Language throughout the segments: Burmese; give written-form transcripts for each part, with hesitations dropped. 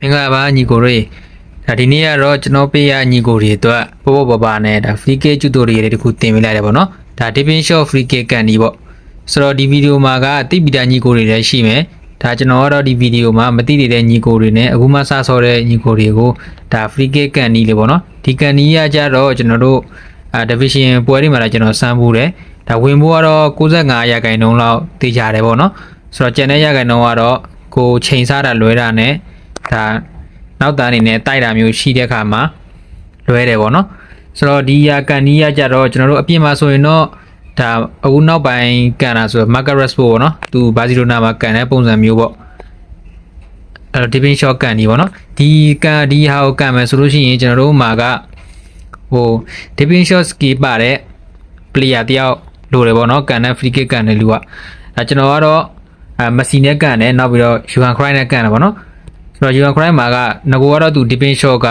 င်္ဂလာပါညီကိုတွေဒါဒီနေ့ကတော့ကျွန်တော်ပေးရညီကိုတွေအတွက်ပေါ်ပေါ်ပါပါနဲ့ဒါ free kick tutorial တွေတခုတင်ပေးလိုက်တယ်ပေါ့နော်ဒါ dipping shot free kick ကန်ဒီပေါ့ဆိုတော့ဒီဗီဒီယိုမှာကတိပိတာညီကိုတွေလည်းရှိမယ်ဒါကျွန်တော်ကတော့ဒီဗီဒီယိုမှာမသိတဲ့ညီကိုတွေနဲ့အခုမှစဆော်တဲ့ညီကိုတွေကိုဒါ free kick ကန်ဒီလေပေါ့နော်ဒီကန်ဒီရကြတော့ကျွန်တော်တို့division ပွဲတွေမှာလည်းကျွန်တော်စမ်းဖို့တယ်ဒါဝင်ဖို့ကတော့95ရာခိုင်နှုန်းလောက်တည်ကြတယ်ပေါ့နော်ဆိုတော့ကျန်တဲ့ရာခိုင်နှုန်းကတော့ကိုချိန်စားတာလွဲတာနဲ့ဒါနောက်သားအနေနဲ့တိုက်တာမျိုးရှိတဲ့အခါမှာလွဲတယ်ပေါ့နော်ဆိုတော့ဒီရာကန်ဒီရကြတော့ကျွန်တော်တို့အပြင်မှာဆိုရင်တော့ဒါအခုနောက်ပိုင်းကန်တာဆိုတော့ Marcus Rashford ပေါ့နော်သူဘာစီလိုနာမှာကန်တဲ့ပုံစံမျိုးပေါ့အဲ့တော့ dipping shot ကန်ဒီပေါ့နော်ဒီကန်ဒီဟာကိုကန်မယ်ဆိုလို့ရှိရင်ကျွန်တော်တို့မှာကဟို dipping shot skill ပါတဲ့ player တယောက်လိုတယ်ပေါ့နော်ကန်တဲ့ free kick ကန်တဲ့လူကဒါကျွန်တော်ကတော့မက်ဆီနဲ့ကန်တယ်နောက်ပြီးတော့ Johan Cruyff နဲ့ကန်တယ်ပေါ့နော်ဆိုတော့ Johan Cruyff မှာကငကိုကတော့သူ dipping shot က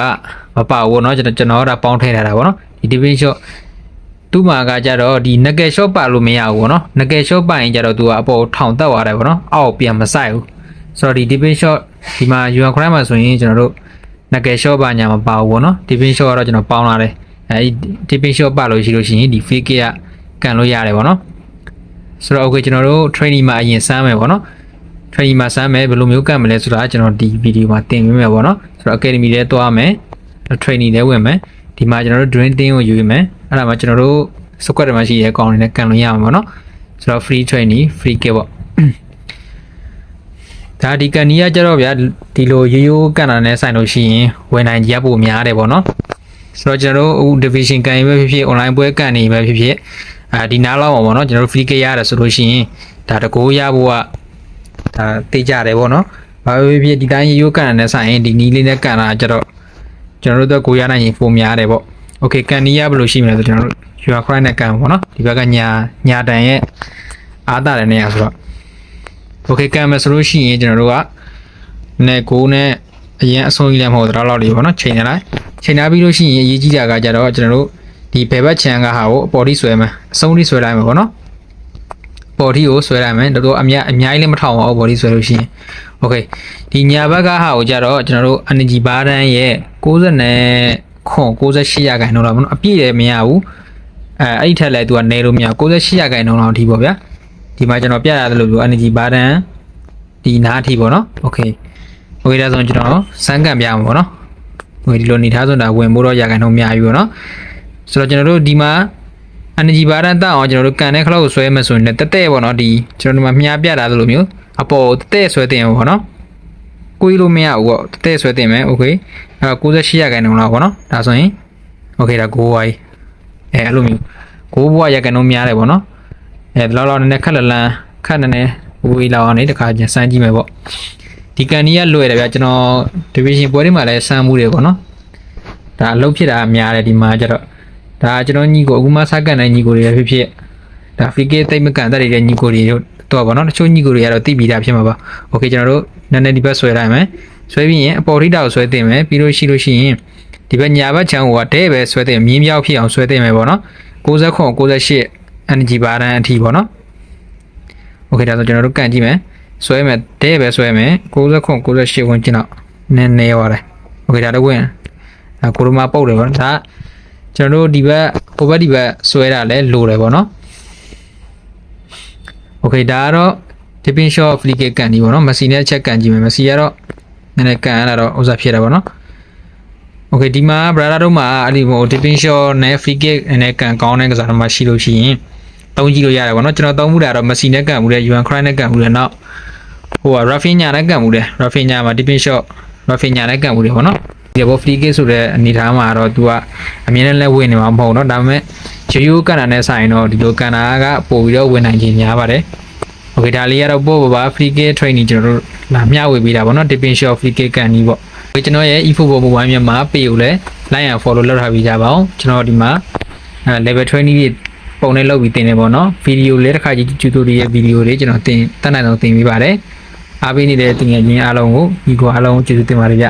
မပါဘူးเนาะကျွန်တော်ကပေါင်းထည့်ထားတာပေါ့နော်ဒီ dipping shot သူ့မှာကကြတော့ဒီ nugget shot ပါလို့မရဘူးပေါ့နော် nugget shot ပါရင်ကြတော့သူကအပေါ်ထောင်တက်သွားတယ်ပေါ့နော်အောက်ပြန်မဆိုင်ဘူးဆိုတော့ဒီ dipping shot ဒီမှာ Johan Cruyff မှာဆိုရင်ကျွန်တော်တို့ nugget shot ပါညာမပါဘူးပေါ့နော် dipping shot ကတော့ကျွန်တော်ပေါင်းလာတယ်အဲဒီ dipping shot ပါလို့ရှိလို့ရှိရင်ဒီ free kick ကကန်လို့ရတယ်ပေါ့နော်ဆိုတော့ okay ကျွန်တော်တို့ training မှာအရင်စမ်းမယ်ပေါ့နော် training မှာစမ်းမယ်ဘယ်လိုမျိုးကတ်မလဲဆိုတာကျွန်တော်ဒီဗီဒီယိုမှာသင်ပေးမယ်ပေါ့နော်ဆိုတော့ academy ထဲသွားမယ် training ထဲဝင်မယ်ဒီမှာကျွန်တော်တို့ drink team ကိုယူရမယ်အဲ့ဒါမှကျွန်တော်တို့ squad မှာရှိတဲ့အကောင်တွေနဲ့ကန်လို့ရမှာပေါ့နော်ဆိုတော့ free training free kick ပေါ့ဒါဒီကန်နီးရကြတော့ဗျာဒီလိုရိုးရိုးကန်တာနဲ့ဆိုင်လို့ရှိရင်ဝင်နိုင်ရဖို့များတယ်ပေါ့နော်ဆိုတော့ကျွန်တော်တို့အခု division ကန်ပဲဖြစ်ဖြစ် online ပွဲကန်နေပဲဖြစ်ဖြစ်ဒီနားလောက်ပါပေါ့နော်ကျွန်တော်တို့ free kick ရတယ်ဆိုလို့ရှိရင်ဒါတကိုးရဖို့ကဒါသိကြတယ်ပေါ့နော်ဘာပဲဖြစ်ဒီတိုင်းရိုးကန်တဲ့ဆိုင်ရင်ဒီနီးလေးနဲ့ကန်တာကြတော့ကျွန်တော်တို့တော့ကိုရနိုင်ရင်ပုံများတယ်ပေါ့ okay ကန်နီးရဘယ်လိုရှိမလဲဆိုကျွန်တော်တို့ Johan Cruyff နဲ့ကန်ပေါ့နော်ဒီဘက်ကညာတန်ရဲ့အားတာတဲ့နေရာဆိုတော့ okay ကန်မယ်ဆိုလို့ရှိရင်ကျွန်တော်တို့ကနဲ့ကိုနဲ့အရင်အဆုံးကြီးလည်းမဟုတ်တော့လောက်လေးပေါ့နော်ချိန်နေလိုက်ချိန်ထားပြီးလို့ရှိရင်အရေးကြီးတာကကြတော့ကျွန်တော်တို့ဒီဘယ်ဘက်ချန်ကဟာကိုအပေါ်ထိဆွဲမယ်အဆုံးထိဆွဲလိုက်မယ်ပေါ့နော်ပေါ်ထိကိုဆွဲလိုက်မယ်တော်တော်အများကြီးလည်းမထောင်ပါဘူးပေါ်ထိဆွဲလို့ရှိရင် okay ဒီညာဘက်ကဟာကိုကြတော့ကျွန်တော်တို့ energy bar တန်းရဲ့90နဲ့98ရာခိုင်နှုန်းလောက်ပေါ့နော်အပြည့်လည်းမရဘူးအဲ့ဒီထက်လည်းသူကနေလို့မရ98ရာခိုင်နှုန်းလောက်အထိပေါ့ဗျာဒီမှာကျွန်တော်ပြရတယ်လို့ပြော energy bar တန်းဒီနားအထိပေါ့နော် okay ဒါဆိုကျွန်တော်စမ်းကန်ပြအောင်ပေါ့နော်ဒီလိုနေထားဆိုတာဝင်ဖို့တော့ရာခိုင်နှုန်းများပြီပေါ့နော်ဆိုတော့ကျွန်တော်တို့ဒီမှာ energy bar တန်းတက်အောင်ကျွန်တော်တို့ကန်တဲ့ခလောက်ကိုဆွဲမယ်ဆိုရင်တက်တဲ့ပေါ့နော်ဒီကျွန်တော်တို့မှာမြားပြတာလို့မျိုးအပေါ်တက်ဆွဲတင်ပေါ့နော်ကိုကြီးလို့မရဘူးပေါ့တက်ဆွဲတင်မယ် okay အဲ့98ရာခိုင်နှုန်းလောက်ပေါ့နော်ဒါဆိုရင် okay ဒါ9ဝိုင်းအဲ့လိုမျိုး9ဘွားရာခိုင်နှုန်းများတယ်ပေါ့နော်ဒီလောက်နည်းနည်းခက်လန်းခက်နေဝေးလောက်အောင်နေတခါကျစမ်းကြည့်မယ်ပေါ့ဒီကန်နီကလွယ်တယ်ဗျာကျွန်တော် division ပွဲတွေမှာလည်းစမ်းမှုတယ်ပေါ့နော်ဒါအလုပ်ဖြစ်တာများတယ်ဒီမှာကျတော့ဒါကျွန်တော်ညီကိုအခုမှစကန်တဲ့ညီကိုတွေဖြစ်ဖြစ်ဒါ free kick တိတ်မကန်တတ်တဲ့ညီကိုတွေတော့ပေါ့နော်တချို့ညီကိုတွေကတော့သိပြီးသားဖြစ်မှာပါ okay ကျွန်တော်တို့နည်းနည်းဒီဘက်ဆွဲလိုက်မယ်ဆွဲပြီးရင်အပေါ်ထိတောက်ဆွဲတင်မယ်ပြီးလို့ရှိရင်ဒီဘက်ညာဘက်ချမ်းကိုကတဲပဲဆွဲတင်မြင်းပြောက်ဖြစ်အောင်ဆွဲတင်မယ်ပေါ့နော်98 energy bar တန်းအထိပေါ့နော် okay ဒါဆိုကျွန်တော်တို့ကန်ကြည့်မယ်ဆွဲမယ်တဲပဲဆွဲမယ်98ဝင်ကျင်တော့နည်းနည်းသွားတယ် okay ဒါတော့ဝင်ဒါကိုရမပုတ်တယ်ပေါ့နော်ဒါကျွန်တော်တို့ဒီဘက်ဟိုဘက်ဒီဘက်ဆွဲတာလဲလိုတယ်ပေါ့နော် okay ဒါကတော့ dipping shot free kick ကန်ဒီပေါ့နော်မက်ဆီနဲ့ချက်ကန်ကြည့်မယ်မက်ဆီကတော့နည်းနည်းကန်ရတာတော့ဥစားဖြစ်တာပေါ့နော် okay ဒီမှာ brother တို့မှာအဲ့ဒီဟို dipping shot နဲ့ free kick နဲ့ကန်ကောင်းတဲ့ကစားသမားရှိလို့ရှိရင်သုံးကြည့်လို့ရတယ်ပေါ့နော်ကျွန်တော်သုံးမှုတာတော့မက်ဆီနဲ့ကန်မှုတယ် Johan Cruyff နဲ့ကန်မှုတယ်နောက်ဟိုက Rafinha နဲ့ကန်မှုတယ် Rafinha မှာ dipping shot Rafinha နဲ့ကန်မှုတယ်ပေါ့နော်ဒီဘော free kick ဆိုတဲ့အနေထားမှာတော့သူကအမြဲတမ်းလဲဝင်နေမှာမဟုတ်တော့ဒါပေမဲ့ရိုးကန်တာနဲ့ဆိုင်တော့ဒီလိုကန်တာကပို့ပြီးတော့ဝင်နိုင်ခြင်းများပါတယ် okay ဒါလေးကတော့ပို့ပါ free kick training ကျွန်တော်တို့လာမျှဝေပေးတာပေါ့နော် dipping shot free kick ကန်ကြီးပေါ့ကျွန်တော်ရဲ့ eFootball Mobile မြန်မာ page ကိုလည်း like and follow လုပ်ထားပေးကြပါအောင်ကျွန်တော်ဒီမှာlevel 20တွေပုံနဲ့လုပ်ပြီးတင်နေပေါ့နော်ဗီဒီယိုလေးတစ်ခါကြည့် tutorial ဗီဒီယိုလေးကျွန်တော်တင်တတ်နိုင်အောင်တင်ပေးပါတယ်အားပေးနေတဲ့တင်ငယ်ချင်းအားလုံးကိုဒီကိုအားလုံးကျေးဇူးတင်ပါတယ်ဗျ